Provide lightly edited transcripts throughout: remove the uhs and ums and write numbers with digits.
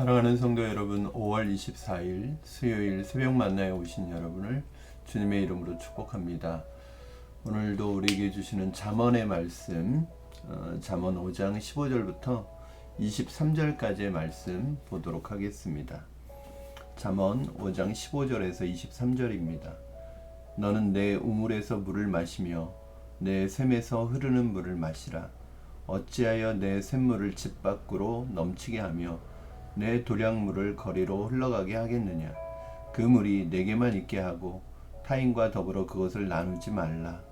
사랑하는 성도 여러분, 5월 24일 수요일 새벽 만나에 오신 여러분을 주님의 이름으로 축복합니다. 오늘도 우리에게 주시는 잠언의 말씀, 잠언 5장 15절부터 23절까지의 말씀 보도록 하겠습니다. 잠언 5장 15절에서 23절입니다. 너는 내 우물에서 물을 마시며 내 샘에서 흐르는 물을 마시라. 어찌하여 내 샘물을 집 밖으로 넘치게 하며 내 도량물을 거리로 흘러가게 하겠느냐. 그 물이 내게만 있게 하고 타인과 더불어 그것을 나누지 말라.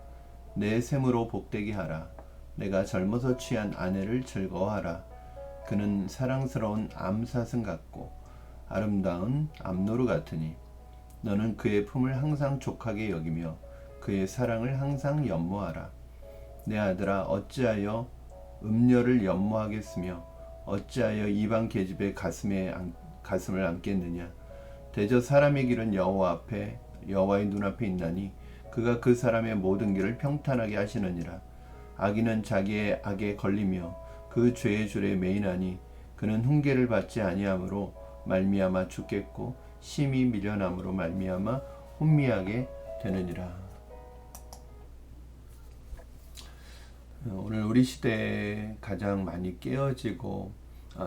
내 샘으로 복되게 하라. 내가 젊어서 취한 아내를 즐거워하라. 그는 사랑스러운 암사슴 같고 아름다운 암노루 같으니 너는 그의 품을 항상 족하게 여기며 그의 사랑을 항상 연모하라. 내 아들아, 어찌하여 음녀를 연모하겠으며 어찌하여 이방 계집의 가슴을 안겠느냐. 대저 사람의 길은 여호와의 눈앞에 있나니 그가 그 사람의 모든 길을 평탄하게 하시느니라. 악인은 자기의 악에 걸리며 그 죄의 줄에 매이나니 그는 훈계를 받지 아니함으로 말미암아 죽겠고 심히 미련함으로 말미암아 혼미하게 되느니라. 오늘 우리 시대에 가장 많이 깨어지고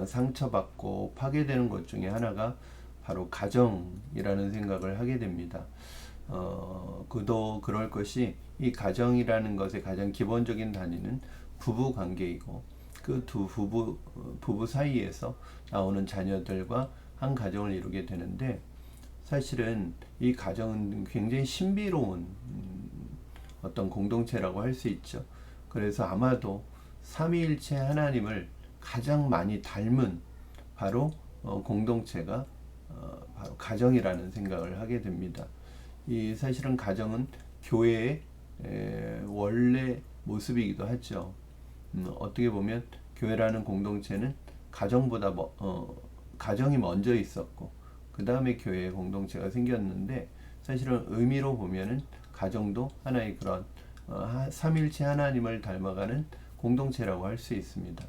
상처받고 파괴되는 것 중에 하나가 바로 가정이라는 생각을 하게 됩니다. 그도 그럴 것이, 이 가정이라는 것의 가장 기본적인 단위는 부부 관계이고 그 두 부부 사이에서 나오는 자녀들과 한 가정을 이루게 되는데, 사실은 이 가정은 굉장히 신비로운 어떤 공동체라고 할 수 있죠. 그래서 아마도 삼위일체 하나님을 가장 많이 닮은 바로 공동체가 바로 가정이라는 생각을 하게 됩니다. 이 사실은 가정은 교회의 원래 모습이기도 하죠. 어떻게 보면 교회라는 공동체는 가정보다 가정이 먼저 있었고 그 다음에 교회의 공동체가 생겼는데, 사실은 의미로 보면은 가정도 하나의 그런 삼일체 하나님을 닮아가는 공동체라고 할 수 있습니다.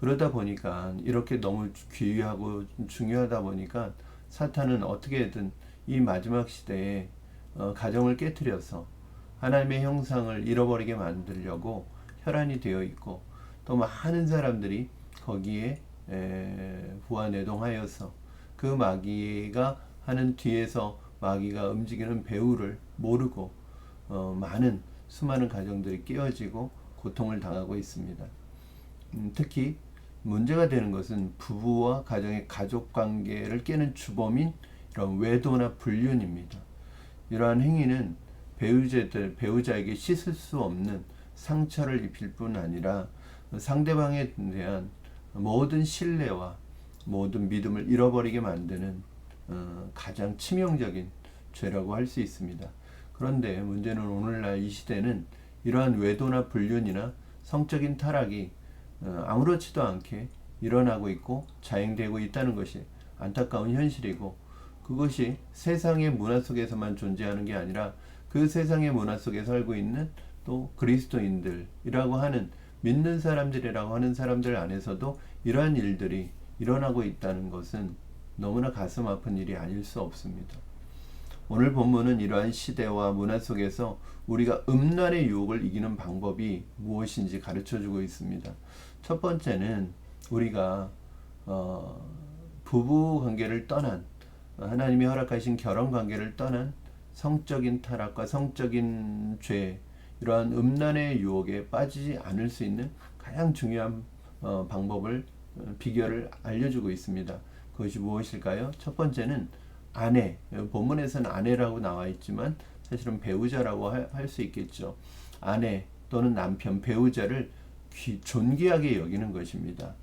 그러다 보니까 이렇게 너무 귀하고 중요하다 보니까 사탄은 어떻게든 이 마지막 시대에 가정을 깨트려서 하나님의 형상을 잃어버리게 만들려고 혈안이 되어 있고, 또 많은 사람들이 거기에 부하내동하여서 그 마귀가 하는 뒤에서 마귀가 움직이는 배후를 모르고 수많은 가정들이 깨어지고 고통을 당하고 있습니다. 특히 문제가 되는 것은 부부와 가정의 가족 관계를 깨는 주범인 이런 외도나 불륜입니다. 이러한 행위는 배우자에게 씻을 수 없는 상처를 입힐 뿐 아니라 상대방에 대한 모든 신뢰와 모든 믿음을 잃어버리게 만드는 가장 치명적인 죄라고 할 수 있습니다. 그런데 문제는 오늘날 이 시대는 이러한 외도나 불륜이나 성적인 타락이 아무렇지도 않게 일어나고 있고 자행되고 있다는 것이 안타까운 현실이고, 그것이 세상의 문화 속에서만 존재하는 게 아니라 그 세상의 문화 속에 살고 있는 또 그리스도인들이라고 하는, 믿는 사람들이라고 하는 사람들 안에서도 이러한 일들이 일어나고 있다는 것은 너무나 가슴 아픈 일이 아닐 수 없습니다. 오늘 본문은 이러한 시대와 문화 속에서 우리가 음란의 유혹을 이기는 방법이 무엇인지 가르쳐주고 있습니다. 첫 번째는 우리가 부부 관계를 떠난, 하나님이 허락하신 결혼 관계를 떠난 성적인 타락과 성적인 죄, 이러한 음란의 유혹에 빠지지 않을 수 있는 가장 중요한 비결을 알려주고 있습니다. 그것이 무엇일까요? 첫 번째는 아내, 본문에서는 아내라고 나와 있지만 사실은 배우자라고 할 수 있겠죠. 아내 또는 남편, 배우자를 존귀하게 여기는 것입니다.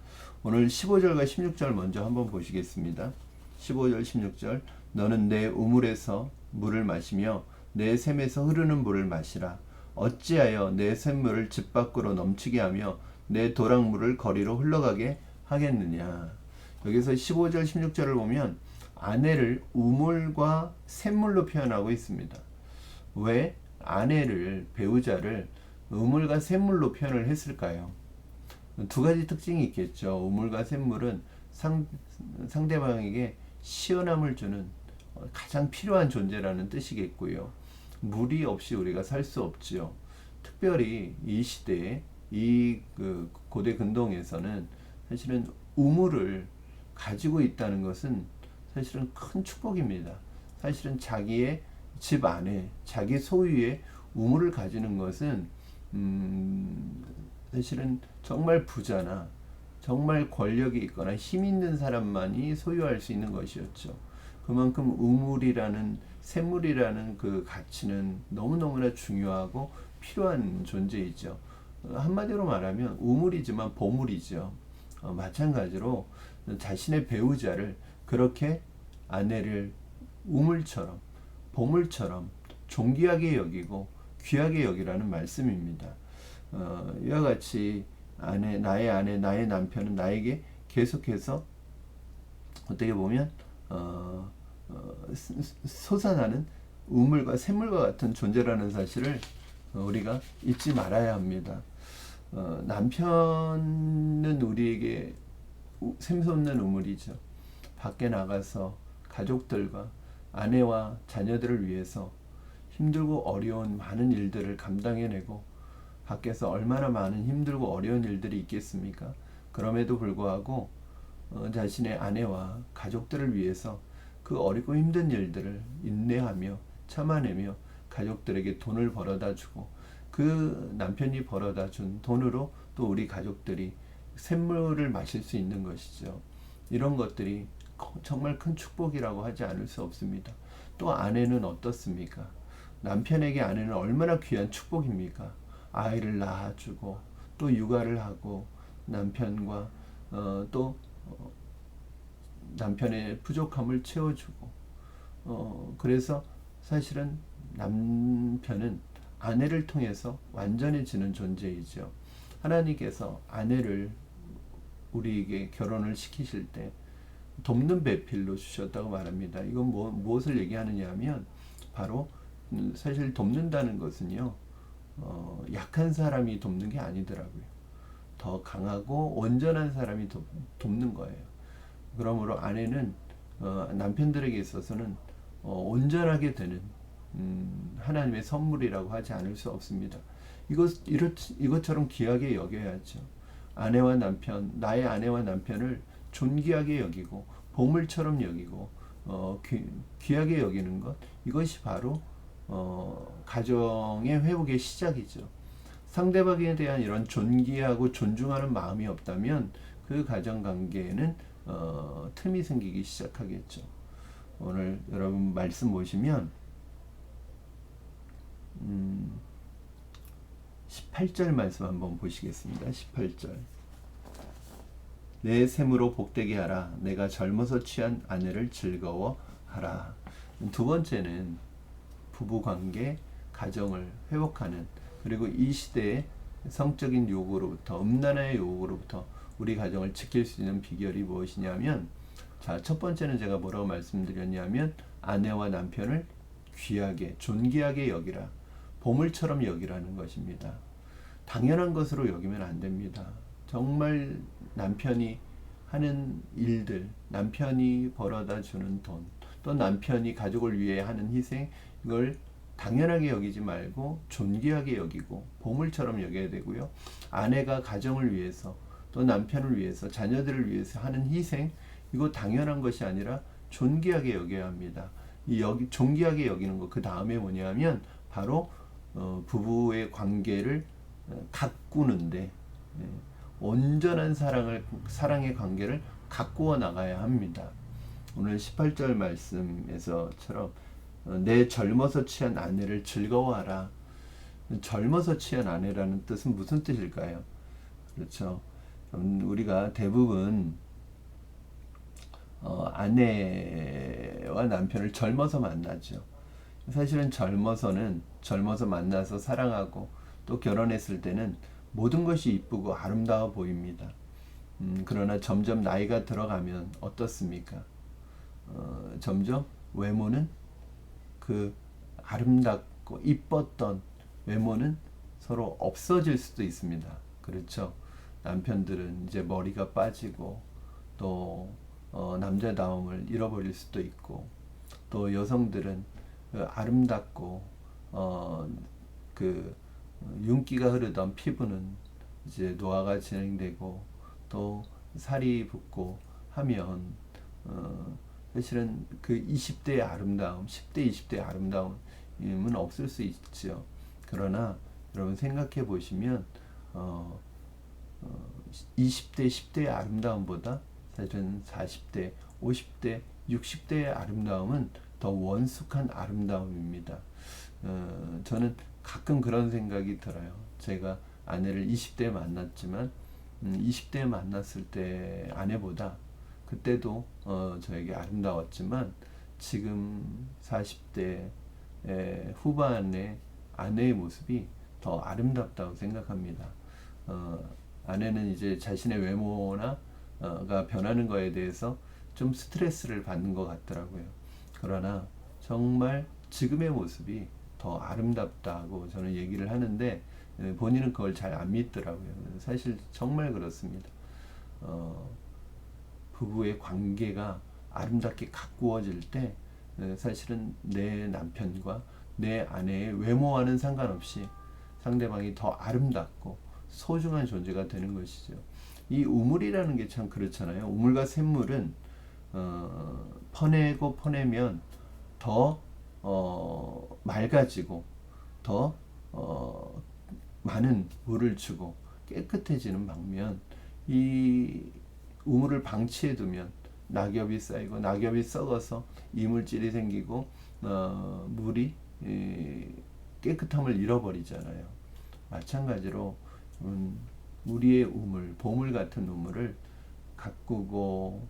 오늘 15절과 16절 먼저 한번 보시겠습니다. 15절 16절 너는 내 우물에서 물을 마시며 내 샘에서 흐르는 물을 마시라. 어찌하여 내 샘물을 집 밖으로 넘치게 하며 내 도랑물을 거리로 흘러가게 하겠느냐. 여기서 15절 16절을 보면 아내를 우물과 샘물로 표현하고 있습니다. 왜 배우자를 우물과 샘물로 표현을 했을까요? 두 가지 특징이 있겠죠. 우물과 샘물은 상대방에게 시원함을 주는 가장 필요한 존재라는 뜻이겠고요. 물이 없이 우리가 살 수 없지요. 특별히 이 시대에 그 고대 근동에서는 사실은 우물을 가지고 있다는 것은 사실은 큰 축복입니다. 사실은 자기의 집 안에 자기 소유의 우물을 가지는 것은 사실은 정말 부자나 정말 권력이 있거나 힘 있는 사람만이 소유할 수 있는 것이었죠. 그만큼 우물이라는 샘물이라는 그 가치는 너무너무나 중요하고 필요한 존재이죠. 한마디로 말하면 우물이지만 보물이죠. 마찬가지로 자신의 배우자를 그렇게 아내를 우물처럼 보물처럼 존귀하게 여기고 귀하게 여기라는 말씀입니다. 이와 같이 나의 아내, 나의 남편은 나에게 계속해서 어떻게 보면 솟아나는 우물과 샘물과 같은 존재라는 사실을 우리가 잊지 말아야 합니다. 남편은 우리에게 샘솟는 우물이죠. 밖에 나가서 가족들과 아내와 자녀들을 위해서 힘들고 어려운 많은 일들을 감당해내고 밖에서 얼마나 많은 힘들고 어려운 일들이 있겠습니까? 그럼에도 불구하고 자신의 아내와 가족들을 위해서 그 어렵고 힘든 일들을 인내하며 참아내며 가족들에게 돈을 벌어다 주고 그 남편이 벌어다 준 돈으로 또 우리 가족들이 샘물을 마실 수 있는 것이죠. 이런 것들이 정말 큰 축복이라고 하지 않을 수 없습니다. 또 아내는 어떻습니까? 남편에게 아내는 얼마나 귀한 축복입니까? 아이를 낳아주고 또 육아를 하고 남편과 또 남편의 부족함을 채워주고 그래서 사실은 남편은 아내를 통해서 완전해지는 존재이죠. 하나님께서 아내를 우리에게 결혼을 시키실 때 돕는 배필로 주셨다고 말합니다. 이건 무엇을 얘기하느냐 하면 바로 사실 돕는다는 것은요 약한 사람이 돕는 게 아니더라고요. 더 강하고 온전한 사람이 돕는 거예요. 그러므로 아내는 남편들에게 있어서는 온전하게 되는 하나님의 선물이라고 하지 않을 수 없습니다. 이것처럼 귀하게 여겨야죠. 아내와 남편, 나의 아내와 남편을 존귀하게 여기고 보물처럼 여기고 귀하게 여기는 것, 이것이 바로 가정의 회복의 시작이죠. 상대방에 대한 이런 존귀하고 존중하는 마음이 없다면 그 가정관계에는 틈이 생기기 시작하겠죠. 오늘 여러분 말씀 보시면 18절 말씀 한번 보시겠습니다. 18절. 내 샘으로 복되게 하라. 내가 젊어서 취한 아내를 즐거워하라. 두 번째는 부부관계, 가정을 회복하는, 그리고 이 시대의 성적인 유혹으로부터, 음란의 유혹으로부터 우리 가정을 지킬 수 있는 비결이 무엇이냐면, 자, 첫 번째는 제가 뭐라고 말씀드렸냐면 아내와 남편을 귀하게, 존귀하게 여기라, 보물처럼 여기라는 것입니다. 당연한 것으로 여기면 안 됩니다. 정말 남편이 하는 일들, 남편이 벌어다 주는 돈, 또 남편이 가족을 위해 하는 희생, 이걸 당연하게 여기지 말고 존귀하게 여기고 보물처럼 여겨야 되고요. 아내가 가정을 위해서 또 남편을 위해서 자녀들을 위해서 하는 희생, 이거 당연한 것이 아니라 존귀하게 여겨야 합니다. 존귀하게 여기는 것, 그 다음에 뭐냐면 바로 부부의 관계를 가꾸는데 온전한 사랑의 관계를 가꾸어 나가야 합니다. 오늘 18절 말씀에서처럼 내 젊어서 취한 아내를 즐거워하라. 젊어서 취한 아내라는 뜻은 무슨 뜻일까요? 그렇죠. 우리가 대부분 아내와 남편을 젊어서 만나죠. 사실은 젊어서 만나서 사랑하고 또 결혼했을 때는 모든 것이 이쁘고 아름다워 보입니다. 그러나 점점 나이가 들어가면 어떻습니까? 점점 외모는 그 아름답고 이뻤던 외모는 서로 없어질 수도 있습니다. 그렇죠? 남편들은 이제 머리가 빠지고 또 남자다움을 잃어버릴 수도 있고, 또 여성들은 그 아름답고 그 윤기가 흐르던 피부는 이제 노화가 진행되고 또 살이 붙고 하면 사실은 그 20대의 아름다움, 10대, 20대의 아름다움은 없을 수 있죠. 그러나 여러분 생각해 보시면 20대, 10대의 아름다움보다 사실은 40대, 50대, 60대의 아름다움은 더 원숙한 아름다움입니다. 저는 가끔 그런 생각이 들어요. 제가 아내를 20대에 만났지만 20대에 만났을 때 아내보다 그때도 저에게 아름다웠지만 지금 40대 후반의 아내의 모습이 더 아름답다고 생각합니다. 아내는 이제 자신의 외모나 가 변하는 거에 대해서 좀 스트레스를 받는 것 같더라고요. 그러나 정말 지금의 모습이 더 아름답다고 저는 얘기를 하는데 본인은 그걸 잘 안 믿더라고요. 사실 정말 그렇습니다. 부부의 관계가 아름답게 가꾸어질 때 사실은 내 남편과 내 아내의 외모와는 상관없이 상대방이 더 아름답고 소중한 존재가 되는 것이죠. 이 우물이라는 게 참 그렇잖아요. 우물과 샘물은 퍼내고 퍼내면 더 맑아지고 더 많은 물을 주고 깨끗해지는 반면 이 우물을 방치해 두면 낙엽이 쌓이고 낙엽이 썩어서 이물질이 생기고 물이 깨끗함을 잃어버리잖아요. 마찬가지로 우리의 우물, 보물 같은 우물을 가꾸고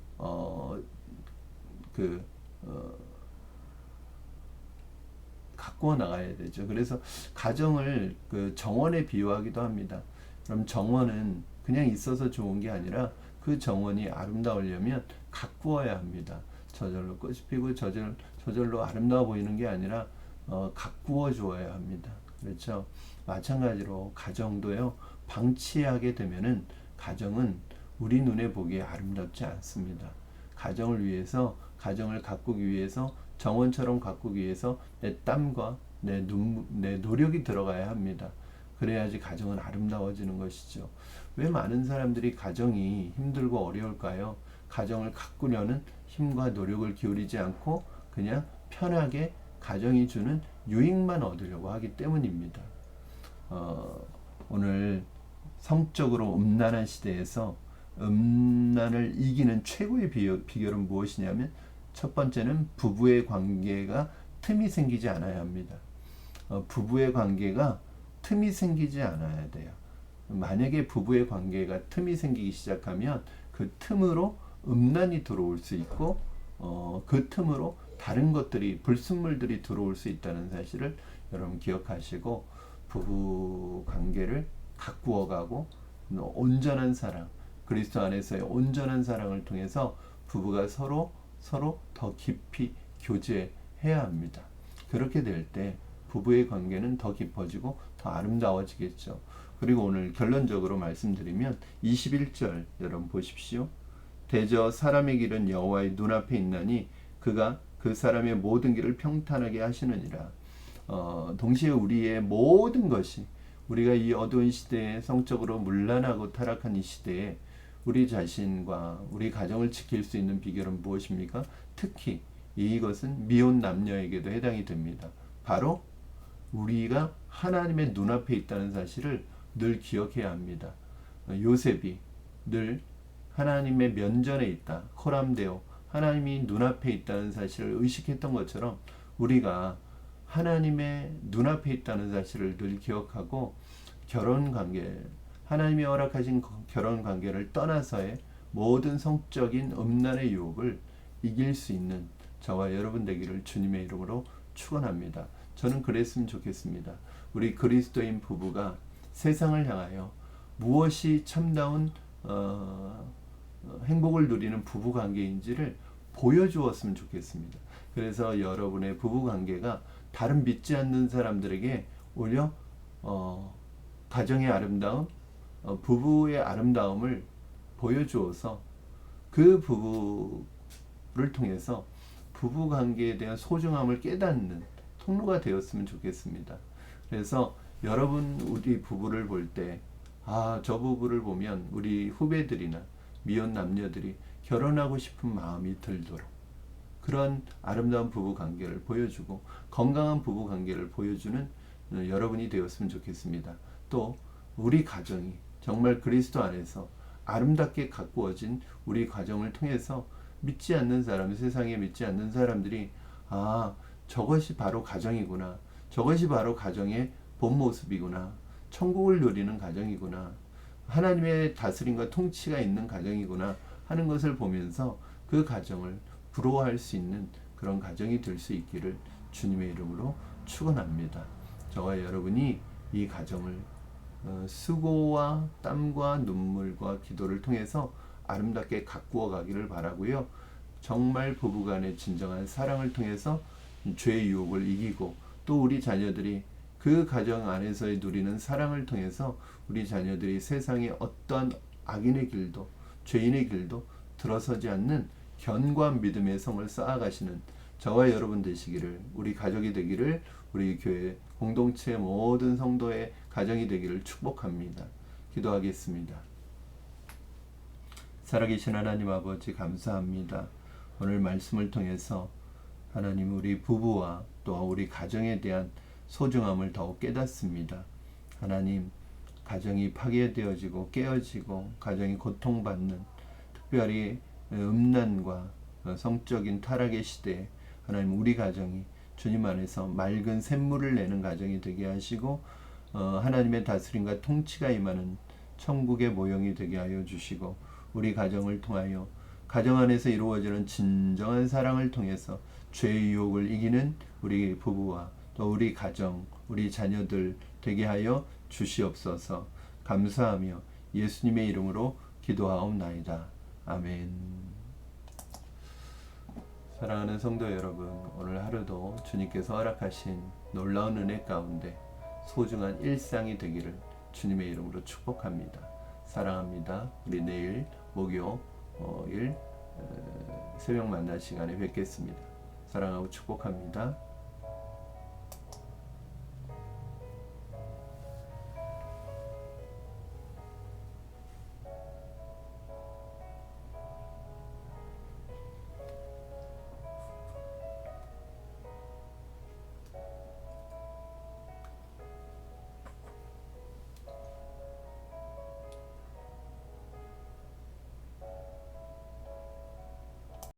가꾸어 나가야 되죠. 그래서 가정을 그 정원에 비유하기도 합니다. 그럼 정원은 그냥 있어서 좋은 게 아니라 그 정원이 아름다우려면 가꾸어야 합니다. 저절로 꽃이 피고 저절로 아름다워 보이는 게 아니라 가꾸어 주어야 합니다. 그렇죠? 마찬가지로 가정도요. 방치하게 되면은 가정은 우리 눈에 보기에 아름답지 않습니다. 가정을 위해서, 가정을 가꾸기 위해서, 정원처럼 가꾸기 위해서 내 땀과 내 노력이 들어가야 합니다. 그래야지 가정은 아름다워지는 것이죠. 왜 많은 사람들이 가정이 힘들고 어려울까요? 가정을 가꾸려는 힘과 노력을 기울이지 않고 그냥 편하게 가정이 주는 유익만 얻으려고 하기 때문입니다. 오늘 성적으로 음란한 시대에서 음란을 이기는 최고의 비결은 무엇이냐면 첫 번째는 부부의 관계가 틈이 생기지 않아야 합니다. 부부의 관계가 틈이 생기지 않아야 돼요. 만약에 부부의 관계가 틈이 생기기 시작하면 그 틈으로 음란이 들어올 수 있고 그 틈으로 다른 것들이 불순물들이 들어올 수 있다는 사실을 여러분 기억하시고 부부 관계를 가꾸어가고 온전한 사랑, 그리스도 안에서의 온전한 사랑을 통해서 부부가 서로 더 깊이 교제해야 합니다. 그렇게 될 때 부부의 관계는 더 깊어지고 더 아름다워지겠죠. 그리고 오늘 결론적으로 말씀드리면 21절 여러분 보십시오. 대저 사람의 길은 여호와의 눈앞에 있나니 그가 그 사람의 모든 길을 평탄하게 하시느니라. 동시에 우리의 모든 것이 우리가 이 어두운 시대에 성적으로 문란하고 타락한 이 시대에 우리 자신과 우리 가정을 지킬 수 있는 비결은 무엇입니까? 특히 이것은 미혼 남녀에게도 해당이 됩니다. 바로 우리가 하나님의 눈앞에 있다는 사실을 늘 기억해야 합니다. 요셉이 늘 하나님의 면전에 있다. 코람데오 하나님이 눈앞에 있다는 사실을 의식했던 것처럼 우리가 하나님의 눈앞에 있다는 사실을 늘 기억하고 결혼관계, 하나님이 허락하신 결혼관계를 떠나서의 모든 성적인 음란의 유혹을 이길 수 있는 저와 여러분 되기를 주님의 이름으로 축원합니다. 저는 그랬으면 좋겠습니다. 우리 그리스도인 부부가 세상을 향하여 무엇이 참다운 행복을 누리는 부부관계인지를 보여주었으면 좋겠습니다. 그래서 여러분의 부부관계가 다른 믿지 않는 사람들에게 오히려 가정의 아름다움, 부부의 아름다움을 보여주어서 그 부부를 통해서 부부 관계에 대한 소중함을 깨닫는 통로가 되었으면 좋겠습니다. 그래서 여러분 우리 부부를 볼 때 저 부부를 보면 우리 후배들이나 미혼 남녀들이 결혼하고 싶은 마음이 들도록 그런 아름다운 부부 관계를 보여주고 건강한 부부 관계를 보여주는 여러분이 되었으면 좋겠습니다. 또 우리 가정이 정말 그리스도 안에서 아름답게 가꾸어진 우리 가정을 통해서 믿지 않는 사람, 세상에 믿지 않는 사람들이 저것이 바로 가정이구나. 저것이 바로 가정의 본 모습이구나. 천국을 누리는 가정이구나. 하나님의 다스림과 통치가 있는 가정이구나 하는 것을 보면서 그 가정을 부러워할 수 있는 그런 가정이 될 수 있기를 주님의 이름으로 축원합니다. 저와 여러분이 이 가정을 수고와 땀과 눈물과 기도를 통해서 아름답게 가꾸어 가기를 바라고요. 정말 부부간의 진정한 사랑을 통해서 죄의 유혹을 이기고 또 우리 자녀들이 그 가정 안에서의 누리는 사랑을 통해서 우리 자녀들이 세상의 어떠한 악인의 길도 죄인의 길도 들어서지 않는 견고한 믿음의 성을 쌓아가시는 저와 여러분 되시기를, 우리 가족이 되기를, 우리 교회 공동체 모든 성도의 가정이 되기를 축복합니다. 기도하겠습니다. 살아계신 하나님 아버지 감사합니다. 오늘 말씀을 통해서 하나님 우리 부부와 또 우리 가정에 대한 소중함을 더욱 깨닫습니다. 하나님 가정이 파괴되어지고 깨어지고 가정이 고통받는 특별히 음란과 성적인 타락의 시대에 하나님 우리 가정이 주님 안에서 맑은 샘물을 내는 가정이 되게 하시고 하나님의 다스림과 통치가 임하는 천국의 모형이 되게 하여 주시고 우리 가정을 통하여 가정 안에서 이루어지는 진정한 사랑을 통해서 죄의 유혹을 이기는 우리 부부와 또 우리 가정, 우리 자녀들 되게 하여 주시옵소서. 감사하며 예수님의 이름으로 기도하옵나이다. 아멘. 사랑하는 성도 여러분, 오늘 하루도 주님께서 허락하신 놀라운 은혜 가운데 소중한 일상이 되기를 주님의 이름으로 축복합니다. 사랑합니다. 우리 내일 목요일 새벽 만날 시간에 뵙겠습니다. 사랑하고 축복합니다.